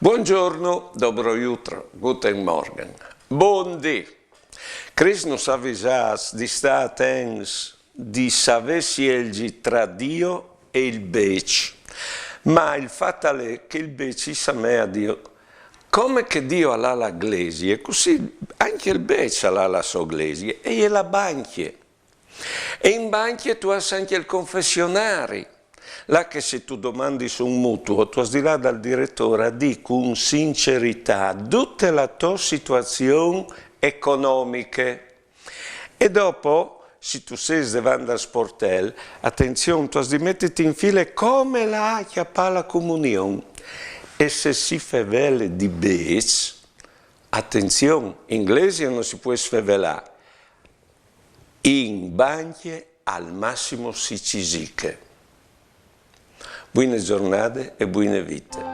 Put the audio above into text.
Buongiorno, dobro jutro, guten Morgen. Buondì. Chris nos avvisas di stare attenti, di sapersi elgi tra Dio e il bec. Ma il fatto è che il bec sa me a Dio. Come che Dio ha la glesi, così anche il bec ha la sua glesi e la banchie. E in banchie tu hai anche il confessionario. Là che se tu domandi su un mutuo, tu di là dal direttore, di con sincerità tutta la tua situazione economica. E dopo, se tu sei davanti al sportello, attenzione, tu di metterti in fila come la chiappa la comunione. E se si fevele di bec, attenzione, in inglese non si può sfevelare, in banchie al massimo si cisiche. Buone giornate e buone vite.